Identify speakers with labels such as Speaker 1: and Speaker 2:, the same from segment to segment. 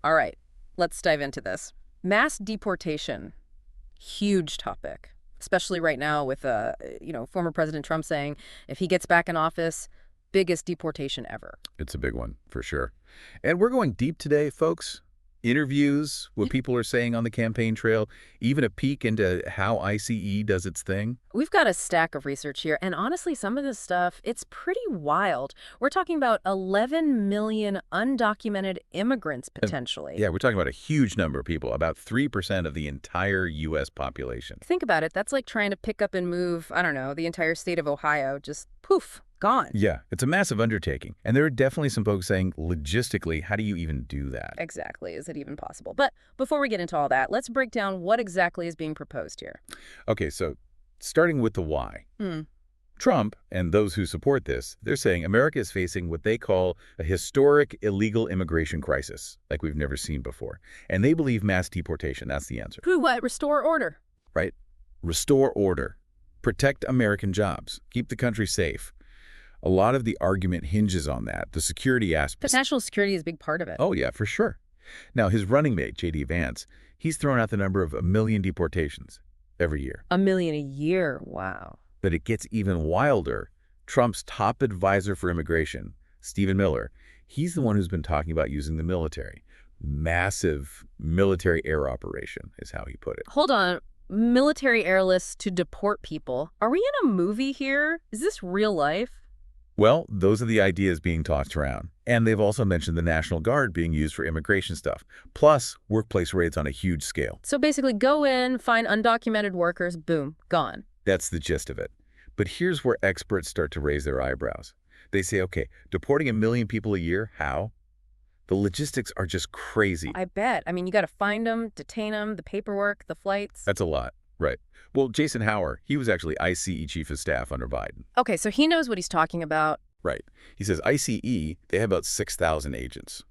Speaker 1: All right, let's dive into this. Mass deportation, huge topic, especially right now with, former President Trump saying if he gets back in office, biggest deportation ever.
Speaker 2: It's a big one, for sure. And we're going deep today, folks. Interviews, what people are saying on the campaign trail, even a peek into how ICE does its thing.
Speaker 1: We've got a stack of research here, and honestly, some of this stuff, it's pretty wild. We're talking about 11 million undocumented immigrants, potentially.
Speaker 2: Yeah, we're talking about a huge number of people, about 3% of the entire U.S. population.
Speaker 1: Think about it. That's like trying to pick up and move, I don't know, the entire state of Ohio. Just poof, gone.
Speaker 2: Yeah, it's a massive undertaking. And there are definitely some folks saying, logistically, how do you even do that?
Speaker 1: Exactly. Is it even possible? But before we get into all that, let's break down what exactly is being proposed here.
Speaker 2: Okay, so starting with the why.
Speaker 1: Hmm.
Speaker 2: Trump and those who support this, they're saying America is facing what they call a historic illegal immigration crisis, like we've never seen before. And they believe mass deportation, that's the answer.
Speaker 1: Who, what? Restore order.
Speaker 2: Right? Restore order. Protect American jobs. Keep the country safe. A lot of the argument hinges on that, the security aspect.
Speaker 1: But national security is a big part of it.
Speaker 2: Oh, yeah, for sure. Now, his running mate, J.D. Vance, he's thrown out the number of 1 million deportations every year.
Speaker 1: 1 million a year. Wow.
Speaker 2: But it gets even wilder. Trump's top advisor for immigration, Stephen Miller, he's the one who's been talking about using the military. Massive military air operation is how he put it.
Speaker 1: Hold on. Military airlists to deport people. Are we in a movie here? Is this real life?
Speaker 2: Well, those are the ideas being tossed around. And they've also mentioned the National Guard being used for immigration stuff, plus workplace raids on a huge scale.
Speaker 1: So basically go in, find undocumented workers, boom, gone.
Speaker 2: That's the gist of it. But here's where experts start to raise their eyebrows. They say, okay, deporting 1 million people a year, how? The logistics are just crazy.
Speaker 1: I bet. I mean, you got to find them, detain them, the paperwork, the flights.
Speaker 2: That's a lot, right? Well, Jason Hauer, he was actually ICE chief of staff under Biden.
Speaker 1: Okay, so he knows what he's talking about.
Speaker 2: Right. He says ICE, they have about 6,000 agents.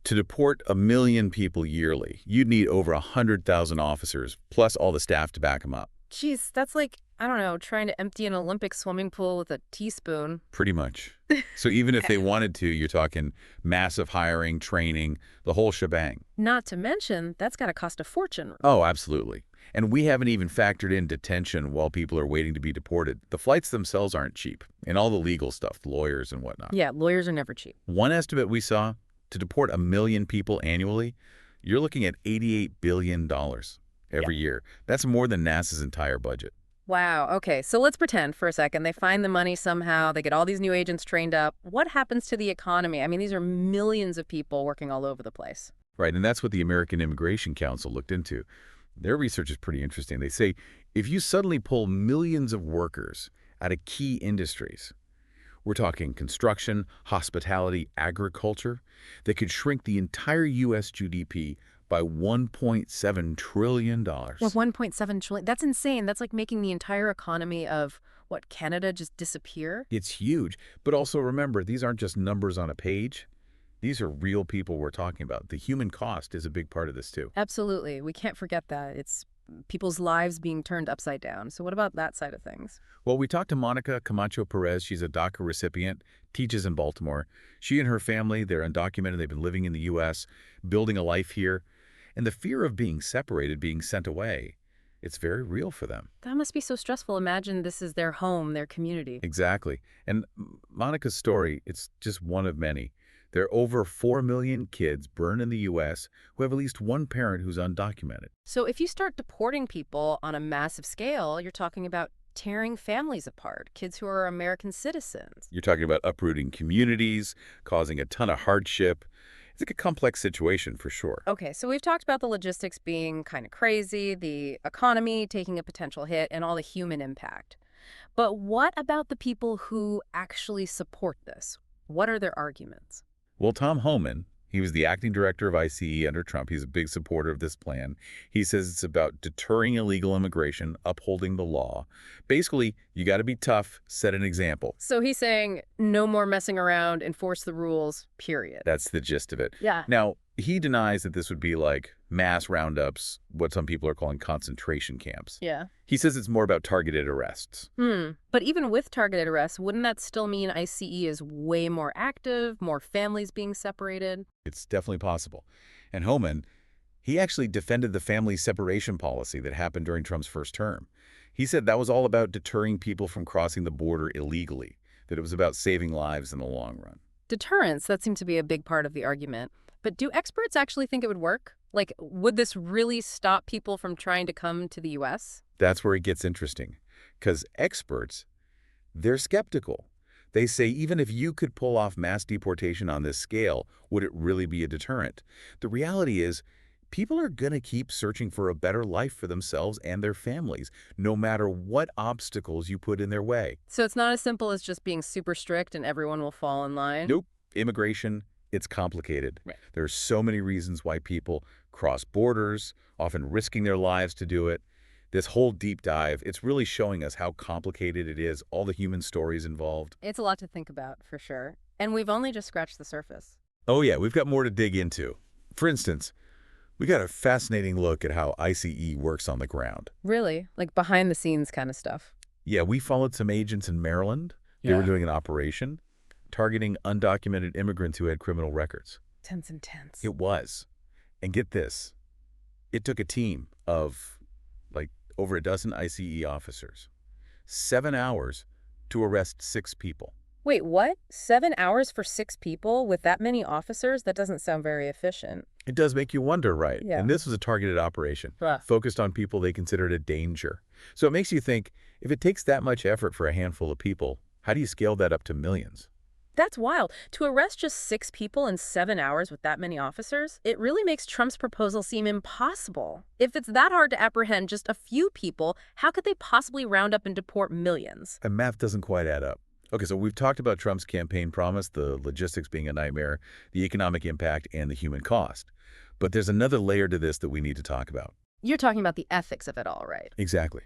Speaker 2: To deport 1 million people yearly, you'd need over 100,000 officers, plus all the staff to back them up.
Speaker 1: Jeez, that's like, I don't know, trying to empty an Olympic swimming pool with a teaspoon.
Speaker 2: Pretty much. So even if they wanted to, you're talking massive hiring, training, the whole shebang.
Speaker 1: Not to mention, that's got to cost a fortune.
Speaker 2: Oh, absolutely. And we haven't even factored in detention while people are waiting to be deported. The flights themselves aren't cheap, and all the legal stuff, lawyers and whatnot.
Speaker 1: Yeah, lawyers are never cheap.
Speaker 2: One estimate we saw, to deport 1 million people annually, you're looking at $88 billion every year. That's more than NASA's entire budget.
Speaker 1: Wow. Okay, so let's pretend for a second they find the money somehow, they get all these new agents trained up. What happens to the economy? I mean, these are millions of people working all over the place.
Speaker 2: Right, and that's what the American Immigration Council looked into. Their research is pretty interesting. They say if you suddenly pull millions of workers out of key industries, we're talking construction, hospitality, agriculture, that could shrink the entire U.S. GDP by $1.7 trillion.
Speaker 1: Well, 1.7 trillion. That's insane. That's like making the entire economy of, what, Canada just disappear?
Speaker 2: It's huge. But also remember, these aren't just numbers on a page. These are real people we're talking about. The human cost is a big part of this, too.
Speaker 1: Absolutely. We can't forget that. It's people's lives being turned upside down. So what about that side of things?
Speaker 2: Well, we talked to Monica Camacho Perez. She's a DACA recipient, teaches in Baltimore. She and her family, they're undocumented. They've been living in the U.S., building a life here. And the fear of being separated, being sent away, it's very real for them.
Speaker 1: That must be so stressful. Imagine this is their home, their community.
Speaker 2: Exactly. And Monica's story, it's just one of many. There are over 4 million kids born in the U.S. who have at least one parent who's undocumented.
Speaker 1: So if you start deporting people on a massive scale, you're talking about tearing families apart, kids who are American citizens.
Speaker 2: You're talking about uprooting communities, causing a ton of hardship. It's like a complex situation for sure.
Speaker 1: Okay, so we've talked about the logistics being kind of crazy, the economy taking a potential hit, and all the human impact. But what about the people who actually support this? What are their arguments?
Speaker 2: Well, Tom Homan, he was the acting director of ICE under Trump. He's a big supporter of this plan. He says it's about deterring illegal immigration, upholding the law. Basically, you got to be tough, set an example.
Speaker 1: So he's saying no more messing around, enforce the rules, period.
Speaker 2: That's the gist of it.
Speaker 1: Yeah.
Speaker 2: Now, he denies that this would be like mass roundups, what some people are calling concentration camps.
Speaker 1: Yeah.
Speaker 2: He says it's more about targeted arrests.
Speaker 1: But even with targeted arrests, wouldn't that still mean ICE is way more active, more families being separated?
Speaker 2: It's definitely possible. And Homan, he actually defended the family separation policy that happened during Trump's first term. He said that was all about deterring people from crossing the border illegally, that it was about saving lives in the long run.
Speaker 1: Deterrence, that seemed to be a big part of the argument. But do experts actually think it would work? Like, would this really stop people from trying to come to the U.S.?
Speaker 2: That's where it gets interesting, because experts, they're skeptical. They say even if you could pull off mass deportation on this scale, would it really be a deterrent? The reality is, people are going to keep searching for a better life for themselves and their families, no matter what obstacles you put in their way.
Speaker 1: So it's not as simple as just being super strict and everyone will fall in line?
Speaker 2: Nope. Immigration, it's complicated.
Speaker 1: Right.
Speaker 2: There are so many reasons why people cross borders, often risking their lives to do it. This whole deep dive, it's really showing us how complicated it is, all the human stories involved.
Speaker 1: It's a lot to think about, for sure. And we've only just scratched the surface.
Speaker 2: Oh yeah, we've got more to dig into. For instance, we got a fascinating look at how ICE works on the ground.
Speaker 1: Really? Like behind the scenes kind of stuff.
Speaker 2: Yeah, we followed some agents in Maryland. They were doing an operation targeting undocumented immigrants who had criminal records.
Speaker 1: Tense and tense.
Speaker 2: It was. And get this, it took a team of like over a dozen ICE officers, 7 hours to arrest 6 people.
Speaker 1: Wait, what? 7 hours for 6 people with that many officers? That doesn't sound very efficient.
Speaker 2: It does make you wonder, right?
Speaker 1: Yeah.
Speaker 2: And this was a targeted operation,
Speaker 1: Huh.
Speaker 2: focused on people they considered a danger. So it makes you think, if it takes that much effort for a handful of people, how do you scale that up to millions?
Speaker 1: That's wild. To arrest just 6 people in 7 hours with that many officers, it really makes Trump's proposal seem impossible. If it's that hard to apprehend just a few people, how could they possibly round up and deport millions?
Speaker 2: The math doesn't quite add up. Okay, so we've talked about Trump's campaign promise, the logistics being a nightmare, the economic impact, and the human cost. But there's another layer to this that we need to talk about.
Speaker 1: You're talking about the ethics of it all, right?
Speaker 2: Exactly.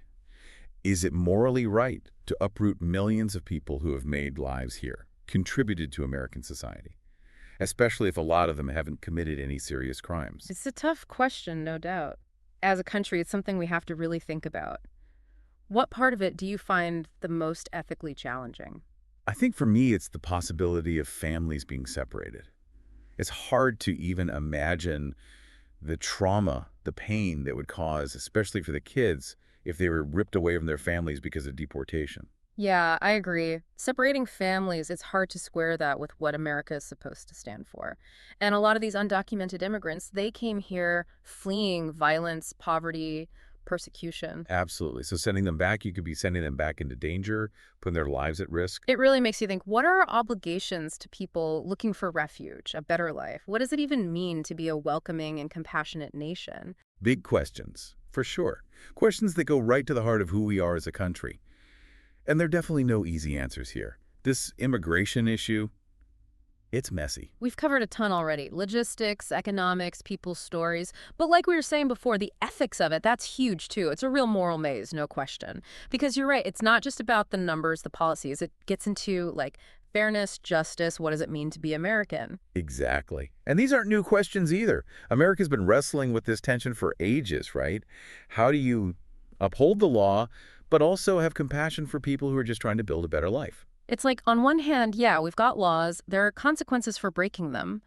Speaker 2: Is it morally right to uproot millions of people who have made lives here, contributed to American society, especially if a lot of them haven't committed any serious crimes?
Speaker 1: It's a tough question, no doubt. As a country, it's something we have to really think about. What part of it do you find the most ethically challenging?
Speaker 2: I think for me, it's the possibility of families being separated. It's hard to even imagine the trauma, the pain that would cause, especially for the kids, if they were ripped away from their families because of deportation.
Speaker 1: Yeah, I agree. Separating families, it's hard to square that with what America is supposed to stand for. And a lot of these undocumented immigrants, they came here fleeing violence, poverty, persecution.
Speaker 2: Absolutely. So sending them back, you could be sending them back into danger, putting their lives at risk.
Speaker 1: It really makes you think, what are our obligations to people looking for refuge, a better life? What does it even mean to be a welcoming and compassionate nation?
Speaker 2: Big questions, for sure. Questions that go right to the heart of who we are as a country. And there are definitely no easy answers here. This immigration issue, it's messy.
Speaker 1: We've covered a ton already. Logistics, economics, people's stories. But like we were saying before, the ethics of it, that's huge too. It's a real moral maze, no question. Because you're right, it's not just about the numbers, the policies. It gets into like fairness, justice, what does it mean to be American?
Speaker 2: Exactly. And these aren't new questions either. America's been wrestling with this tension for ages, right? How do you uphold the law, but also have compassion for people who are just trying to build a better life?
Speaker 1: It's like, on one hand, yeah, we've got laws, there are consequences for breaking them.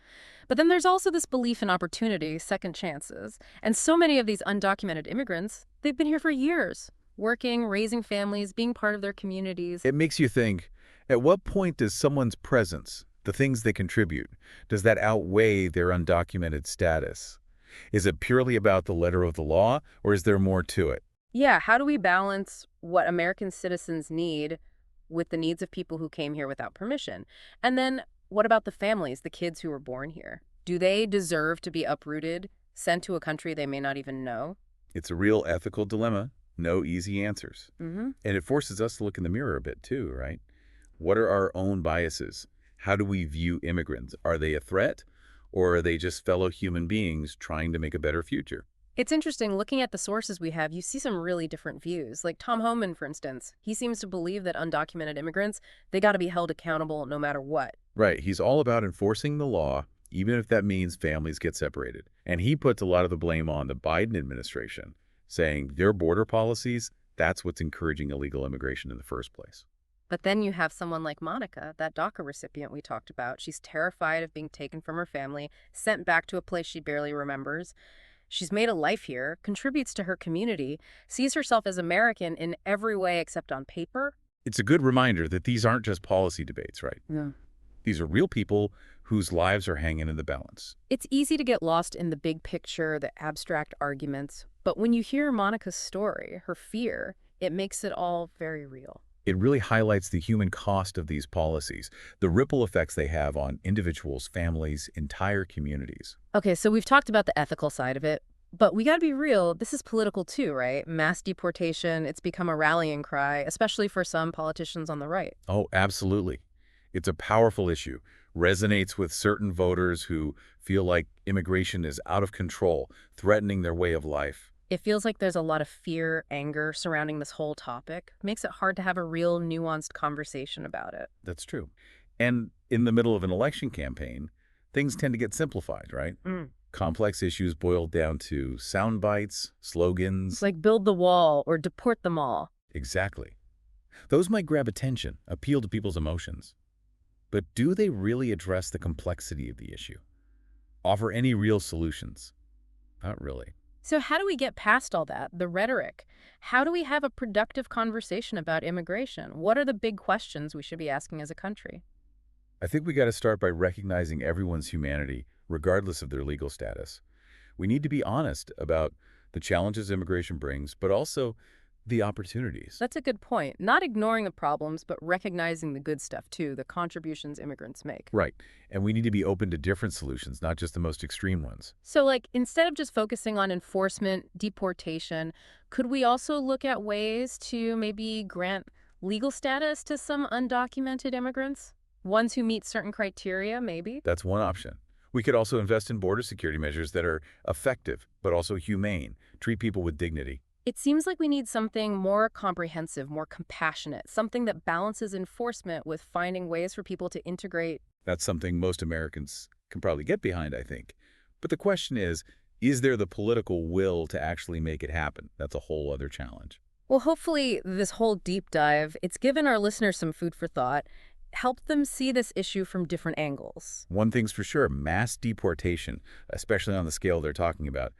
Speaker 1: But then there's also this belief in opportunity, second chances. And so many of these undocumented immigrants, they've been here for years, working, raising families, being part of their communities.
Speaker 2: It makes you think, at what point does someone's presence, the things they contribute, does that outweigh their undocumented status? Is it purely about the letter of the law, or is there more to it?
Speaker 1: Yeah, how do we balance what American citizens need with the needs of people who came here without permission? And then what about the families, the kids who were born here? Do they deserve to be uprooted, sent to a country they may not even know?
Speaker 2: It's a real ethical dilemma, no easy answers. And it forces us to look in the mirror a bit too, right? What are our own biases? How do we view immigrants? Are they a threat, or are they just fellow human beings trying to make a better future?
Speaker 1: It's interesting, looking at the sources we have, you see some really different views. Like Tom Homan, for instance. He seems to believe that undocumented immigrants, they got to be held accountable no matter what.
Speaker 2: Right, he's all about enforcing the law, even if that means families get separated. And he puts a lot of the blame on the Biden administration, saying their border policies, that's what's encouraging illegal immigration in the first place.
Speaker 1: But then you have someone like Monica, that DACA recipient we talked about. She's terrified of being taken from her family, sent back to a place she barely remembers. She's made a life here, contributes to her community, sees herself as American in every way except on paper.
Speaker 2: It's a good reminder that these aren't just policy debates, right?
Speaker 1: Yeah.
Speaker 2: These are real people whose lives are hanging in the balance.
Speaker 1: It's easy to get lost in the big picture, the abstract arguments, but when you hear Monica's story, her fear, it makes it all very real.
Speaker 2: It really highlights the human cost of these policies, the ripple effects they have on individuals, families, entire communities.
Speaker 1: Okay, so we've talked about the ethical side of it, but we gotta be real, this is political too, right? Mass deportation, it's become a rallying cry, especially for some politicians on the right.
Speaker 2: Oh, absolutely. It's a powerful issue, resonates with certain voters who feel like immigration is out of control, threatening their way of life.
Speaker 1: It feels like there's a lot of fear, anger surrounding this whole topic. Makes it hard to have a real nuanced conversation about it.
Speaker 2: That's true. And in the middle of an election campaign, things tend to get simplified, right?
Speaker 1: Mm.
Speaker 2: Complex issues boil down to sound bites,
Speaker 1: It's
Speaker 2: slogans.
Speaker 1: like build the wall or deport them all.
Speaker 2: Exactly. Those might grab attention, appeal to people's emotions. But do they really address the complexity of the issue? Offer any real solutions? Not really.
Speaker 1: So how do we get past all that, the rhetoric? How do we have a productive conversation about immigration? What are the big questions we should be asking as a country?
Speaker 2: I think we got to start by recognizing everyone's humanity, regardless of their legal status. We need to be honest about the challenges immigration brings, but also the opportunities.
Speaker 1: That's a good point. Not ignoring the problems, but recognizing the good stuff too, the contributions immigrants make.
Speaker 2: Right. And we need to be open to different solutions, not just the most extreme ones.
Speaker 1: So, like, instead of just focusing on enforcement, deportation, could we also look at ways to maybe grant legal status to some undocumented immigrants? Ones who meet certain criteria, maybe?
Speaker 2: That's one option. We could also invest in border security measures that are effective, but also humane, treat people with dignity.
Speaker 1: It seems like we need something more comprehensive, more compassionate, something that balances enforcement with finding ways for people to integrate.
Speaker 2: That's something most Americans can probably get behind, I think. But the question is there the political will to actually make it happen? That's a whole other challenge.
Speaker 1: Well, hopefully, this whole deep dive, it's given our listeners some food for thought, helped them see this issue from different angles.
Speaker 2: One thing's for sure, mass deportation, especially on the scale they're talking about,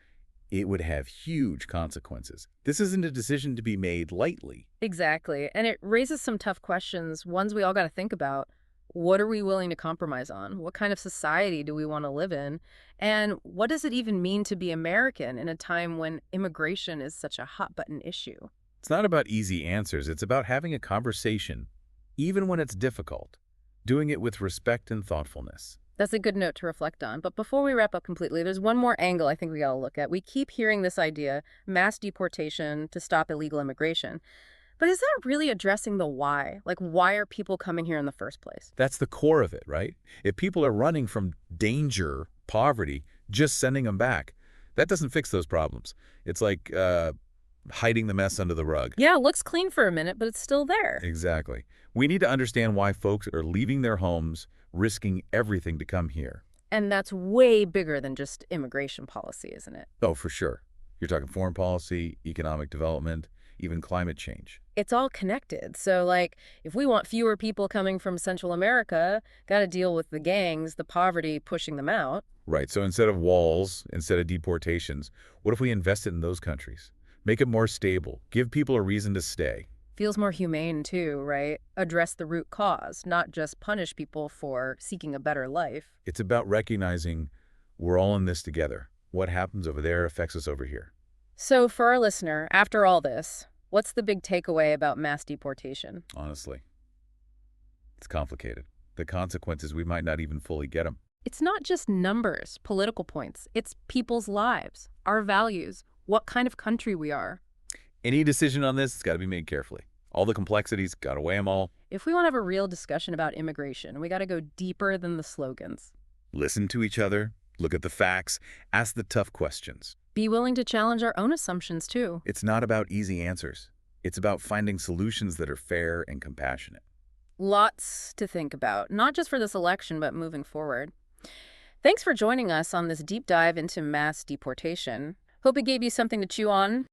Speaker 2: it would have huge consequences. This isn't a decision to be made lightly.
Speaker 1: Exactly. And it raises some tough questions, ones we all got to think about. What are we willing to compromise on? What kind of society do we want to live in? And what does it even mean to be American in a time when immigration is such a hot button issue?
Speaker 2: It's not about easy answers. It's about having a conversation, even when it's difficult, doing it with respect and thoughtfulness.
Speaker 1: That's a good note to reflect on. But before we wrap up completely, there's one more angle I think we got to look at. We keep hearing this idea, mass deportation to stop illegal immigration. But is that really addressing the why? Like, why are people coming here in the first place?
Speaker 2: That's the core of it, right? If people are running from danger, poverty, just sending them back, that doesn't fix those problems. It's like hiding the mess under the rug.
Speaker 1: Yeah, it looks clean for a minute, but it's still there.
Speaker 2: Exactly. We need to understand why folks are leaving their homes, risking everything to come here.
Speaker 1: And that's way bigger than just immigration policy, isn't it?
Speaker 2: Oh, for sure. You're talking foreign policy, economic development, even climate change.
Speaker 1: It's all connected. So, like, if we want fewer people coming from Central America, got to deal with the gangs, the poverty pushing them out.
Speaker 2: Right. So instead of walls, instead of deportations, what if we invested in those countries? Make it more stable. Give people a reason to stay.
Speaker 1: Feels more humane, too, right? Address the root cause, not just punish people for seeking a better life.
Speaker 2: It's about recognizing we're all in this together. What happens over there affects us over here.
Speaker 1: So, for our listener, after all this, what's the big takeaway about mass deportation?
Speaker 2: Honestly, it's complicated. The consequences, we might not even fully get them.
Speaker 1: It's not just numbers, political points. It's people's lives, our values, what kind of country we are.
Speaker 2: Any decision on this has got to be made carefully. All the complexities, got to weigh them all.
Speaker 1: If we want to have a real discussion about immigration, we got to go deeper than the slogans.
Speaker 2: Listen to each other, look at the facts, ask the tough questions.
Speaker 1: Be willing to challenge our own assumptions, too.
Speaker 2: It's not about easy answers. It's about finding solutions that are fair and compassionate.
Speaker 1: Lots to think about, not just for this election, but moving forward. Thanks for joining us on this deep dive into mass deportation. Hope it gave you something to chew on.